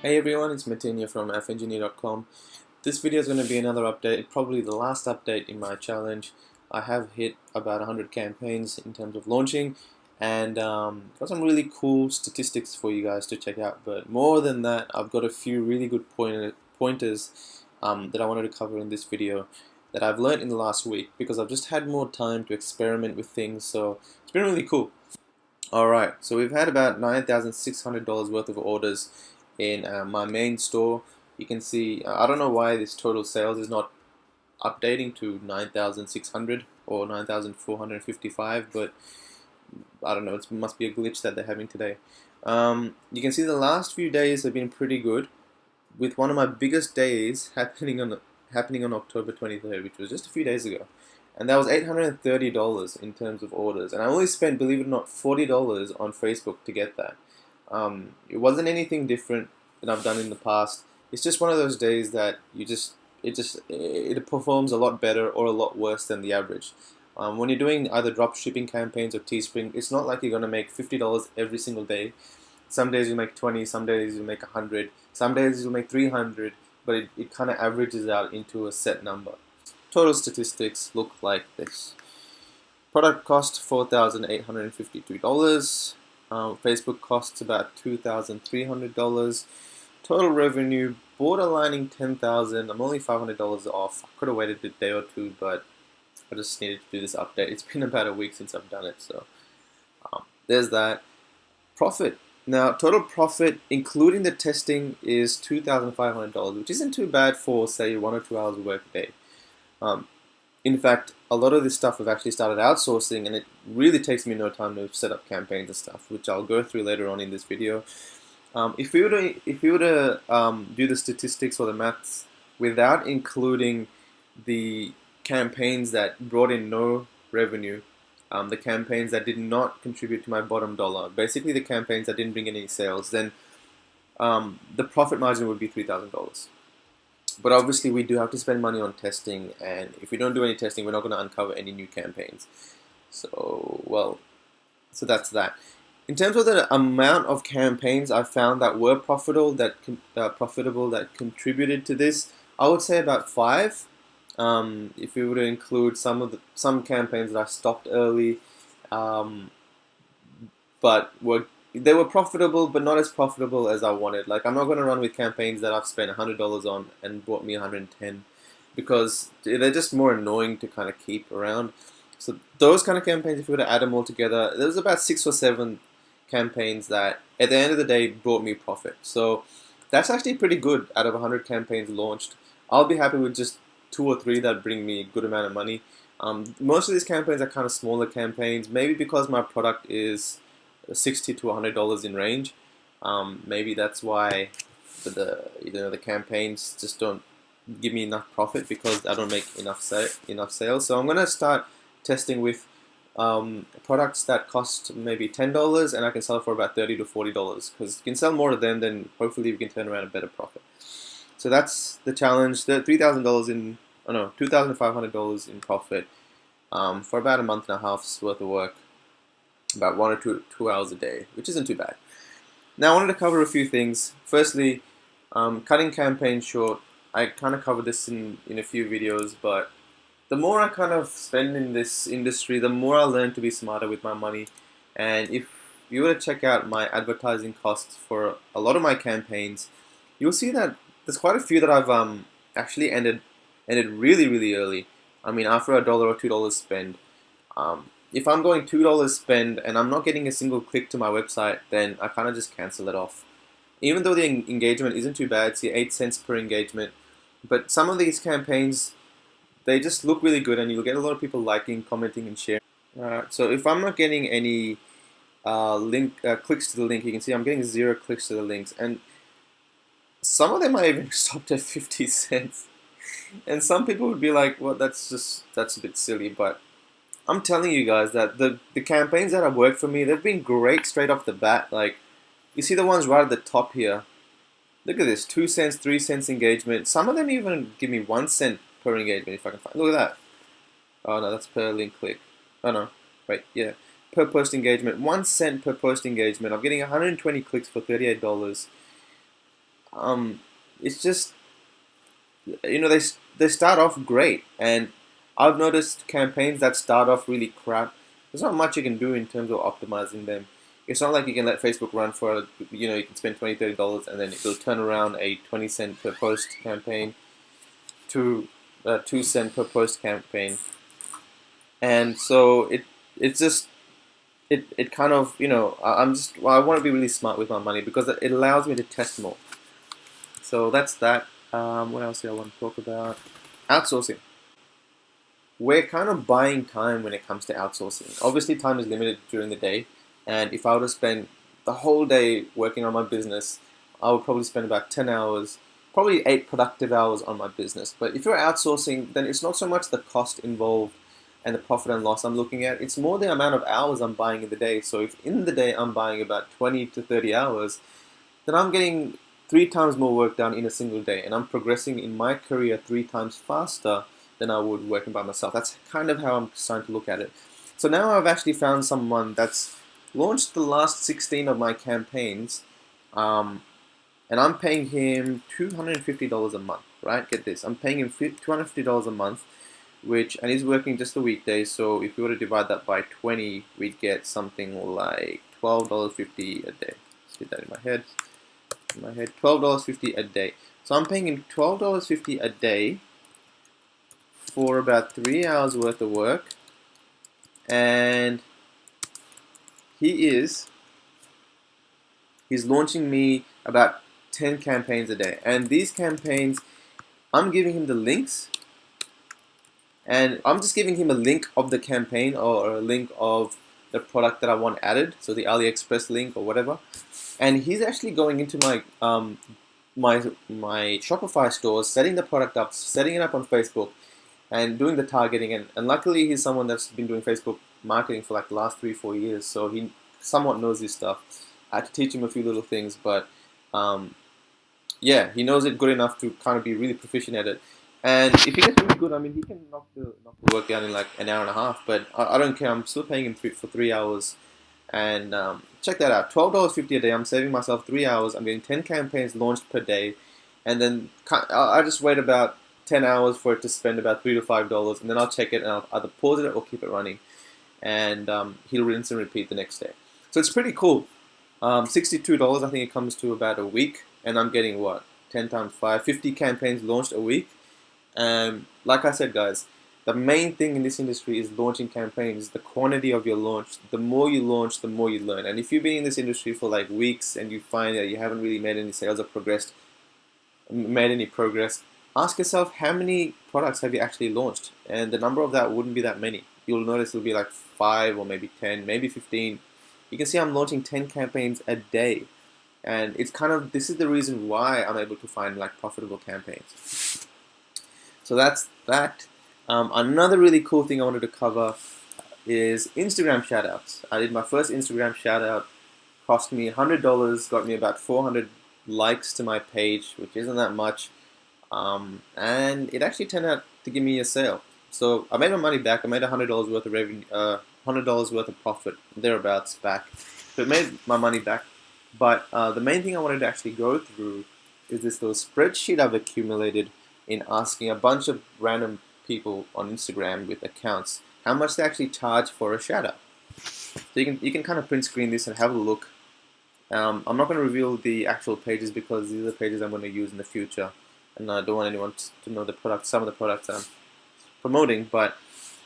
Hey everyone, it's Martin here from AffEngineer.com. This video is going to be another update, probably the last update in my challenge. I have hit about 100 campaigns in terms of launching and got some really cool statistics for you guys to check out. But more than that, I've got a few really good pointers that I wanted to cover in this video that I've learned in the last week because I've just had more time to experiment with things, so it's been really cool. Alright, so we've had about $9,600 worth of orders in my main store. You can see, I don't know why this total sales is not updating to 9,600 or 9,455, but I don't know, it must be a glitch that they're having today. You can see the last few days have been pretty good, with one of my biggest days happening on October 23rd, which was just a few days ago. And that was $830 in terms of orders. And I only spent, believe it or not, $40 on Facebook to get that. It wasn't anything different than I've done in the past. It's just one of those days that it performs a lot better or a lot worse than the average. When you're doing either drop shipping campaigns or Teespring, it's not like you're going to make $50 every single day. Some days you make 20, some days you make 100, some days you'll make 300, but it kind of averages out into a set number. Total statistics look like this. Product cost $4,852. Facebook costs about $2,300. Total revenue borderlining $10,000. I'm only $500 off. I could have waited a day or two, but I just needed to do this update. It's been about a week since I've done it, so there's that. Profit. Now, total profit, including the testing, is $2,500, which isn't too bad for, say, 1 or 2 hours of work a day. In fact, a lot of this stuff I've actually started outsourcing, and it really takes me no time to set up campaigns and stuff, which I'll go through later on in this video. If we were to do the statistics or the maths without including the campaigns that brought in no revenue, the campaigns that did not contribute to my bottom dollar, basically the campaigns that didn't bring in any sales, then the profit margin would be $3,000. But obviously we do have to spend money on testing, and if we don't do any testing, we're not going to uncover any new campaigns. So that's that. In terms of the amount of campaigns I found that were profitable that contributed to this, I would say about 5. If we were to include some campaigns that I stopped early, but they were profitable, but not as profitable as I wanted. Like, I'm not going to run with campaigns that I've spent $100 on and brought me 110, because they're just more annoying to kind of keep around. So those kind of campaigns, if we were to add them all together, there was about 6 or 7 campaigns that, at the end of the day, brought me profit. So that's actually pretty good out of 100 campaigns launched. I'll be happy with just 2 or 3 that bring me a good amount of money. Most of these campaigns are kind of smaller campaigns, maybe because my product is $60 to $100 in range. Maybe that's why the campaigns just don't give me enough profit, because I don't make enough sales. So I'm gonna start testing with products that cost maybe $10 and I can sell for about $30 to $40, because you can sell more of them, then hopefully we can turn around a better profit. So that's the challenge. The $2,500 in profit for about a month and a half's worth of work. About 1 or 2 hours a day, which isn't too bad. Now I wanted to cover a few things. Firstly, cutting campaigns short. I kind of covered this in a few videos, but the more I kind of spend in this industry, the more I learn to be smarter with my money. And if you were to check out my advertising costs for a lot of my campaigns, you'll see that there's quite a few that I've actually ended really, really early. I mean, after $1 or $2 spend. If I'm going $2 spend and I'm not getting a single click to my website, then I kind of just cancel it off. Even though the engagement isn't too bad, see 8 cents per engagement, but some of these campaigns, they just look really good and you'll get a lot of people liking, commenting, and sharing. So if I'm not getting any clicks to the link, you can see I'm getting 0 clicks to the links, and some of them I even stopped at 50 cents. And some people would be like, well, that's a bit silly, but I'm telling you guys that the campaigns that have worked for me, they've been great straight off the bat. Like, you see the ones right at the top here. Look at this, 2 cents, 3 cents engagement. Some of them even give me 1 cent per engagement if I can find. Look at that. Oh no, that's per link click. Oh no, wait, yeah. Per post engagement, 1 cent per post engagement. I'm getting 120 clicks for $38. it's just, they start off great, and I've noticed campaigns that start off really crap. There's not much you can do in terms of optimizing them. It's not like you can let Facebook run for, you can spend $20-$30 and then it'll turn around a 20 cent per post campaign to a 2 cent per post campaign. And so it's just, it kind of, I want to be really smart with my money because it allows me to test more. So that's that. What else do I want to talk about? Outsourcing. We're kind of buying time when it comes to outsourcing. Obviously, time is limited during the day, and if I were to spend the whole day working on my business, I would probably spend about 10 hours, probably 8 productive hours on my business. But if you're outsourcing, then it's not so much the cost involved and the profit and loss I'm looking at, it's more the amount of hours I'm buying in the day. So if in the day I'm buying about 20 to 30 hours, then I'm getting 3 times more work done in a single day, and I'm progressing in my career 3 times faster than I would working by myself. That's kind of how I'm starting to look at it. So now I've actually found someone that's launched the last 16 of my campaigns, and I'm paying him $250 a month, right? Get this, I'm paying him $250 a month, and he's working just the weekdays. So if we were to divide that by 20, we'd get something like $12.50 a day. Let's get that in my head. $12.50 a day. So I'm paying him $12.50 a day for about 3 hours worth of work, and he's launching me about 10 campaigns a day. And these campaigns, I'm giving him the links, and I'm just giving him a link of the campaign or a link of the product that I want added, so the AliExpress link or whatever. And he's actually going into my my Shopify stores, setting the product up, setting it up on Facebook, and doing the targeting. And luckily, he's someone that's been doing Facebook marketing for like the last 3-4 years, so he somewhat knows his stuff. I had to teach him a few little things, but yeah, he knows it good enough to kind of be really proficient at it. And if he gets really good, I mean, he can knock the work down in like an hour and a half. But I don't care. I'm still paying him for 3 hours. And check that out, $12.50 a day. I'm saving myself 3 hours. I'm getting 10 campaigns launched per day, and then I just wait about 10 hours for it to spend about $3 to $5, and then I'll check it and I'll either pause it or keep it running, and he'll rinse and repeat the next day. So it's pretty cool. $62, I think it comes to about a week, and I'm getting what, 10 times 5, 50 campaigns launched a week. Like I said, guys, the main thing in this industry is launching campaigns. The quantity of your launch, the more you launch, the more you learn. And if you've been in this industry for like weeks and you find that you haven't really made any sales or made any progress, ask yourself, how many products have you actually launched? And the number of that wouldn't be that many. You'll notice it'll be like 5 or maybe 10, maybe 15. You can see I'm launching 10 campaigns a day. And it's this is the reason why I'm able to find like profitable campaigns. So that's that. Another really cool thing I wanted to cover is Instagram shoutouts. I did my first Instagram shoutout, cost me $100, got me about 400 likes to my page, which isn't that much, and it actually turned out to give me a sale. So I made my money back. I made $100 worth of revenue, $100 worth of profit, thereabouts back. So it made my money back. But the main thing I wanted to actually go through is this little spreadsheet I've accumulated in asking a bunch of random people on Instagram with accounts how much they actually charge for a shoutout. So you can kind of print screen this and have a look. I'm not going to reveal the actual pages because these are the pages I'm going to use in the future, and I don't want anyone to know some of the products I'm promoting. But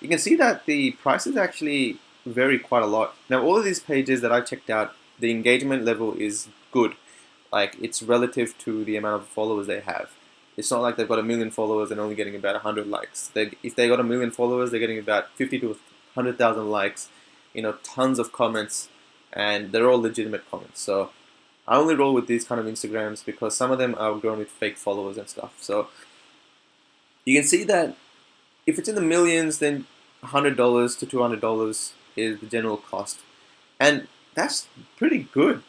you can see that the prices actually vary quite a lot. Now, all of these pages that I checked out, the engagement level is good. Like, it's relative to the amount of followers they have. It's not like they've got 1 million followers and only getting about 100 likes. If they got 1 million followers, they're getting about 50 to 100,000 likes, tons of comments, and they're all legitimate comments. So I only roll with these kind of Instagrams because some of them are grown with fake followers and stuff. So you can see that if it's in the millions, then $100 to $200 is the general cost. And that's pretty good.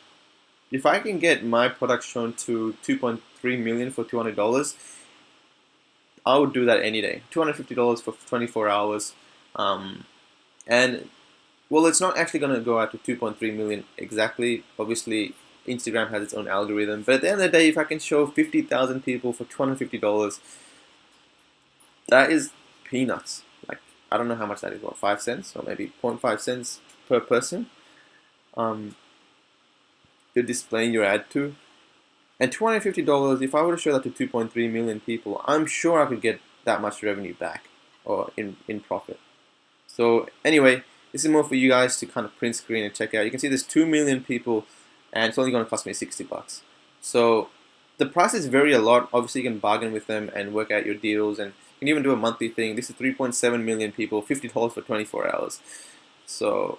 If I can get my product shown to 2.3 million for $200, I would do that any day. $250 for 24 hours. And, well, it's not actually going to go out to 2.3 million exactly. Obviously, Instagram has its own algorithm. But at the end of the day, if I can show 50,000 people for $250, that is peanuts. Like, I don't know how much that is, what, 5 cents or maybe 0.5 cents per person you're displaying your ad to. And $250, if I were to show that to 2.3 million people, I'm sure I could get that much revenue back or in profit. So anyway, this is more for you guys to kind of print screen and check out. You can see there's 2 million people and it's only going to cost me $60. So the price is vary a lot. Obviously, you can bargain with them and work out your deals, and you can even do a monthly thing. This is 3.7 million people, $50 for 24 hours. So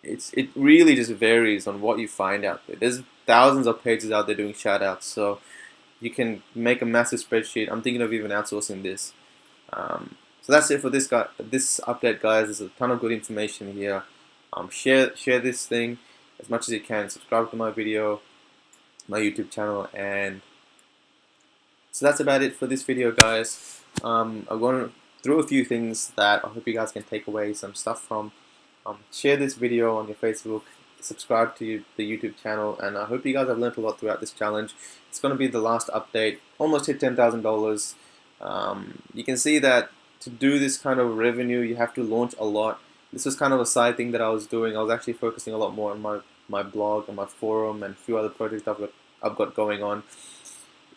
it really just varies on what you find out there. There's thousands of pages out there doing shoutouts, so you can make a massive spreadsheet. I'm thinking of even outsourcing this. So that's it for this update, guys. There's a ton of good information here. Share this thing as much as you can. Subscribe to my video, my YouTube channel, and so that's about it for this video, guys. I'm going through a few things that I hope you guys can take away some stuff from. Share this video on your Facebook, subscribe to the YouTube channel, and I hope you guys have learned a lot throughout this challenge. It's going to be the last update. Almost hit $10,000. You can see that to do this kind of revenue, you have to launch a lot. This was kind of a side thing that I was doing. I was actually focusing a lot more on my blog and my forum and a few other projects I've got going on.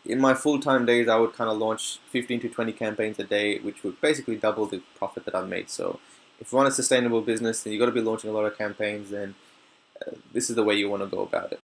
In my full-time days, I would kind of launch 15 to 20 campaigns a day, which would basically double the profit that I made. So if you want a sustainable business, then you've got to be launching a lot of campaigns, and this is the way you want to go about it.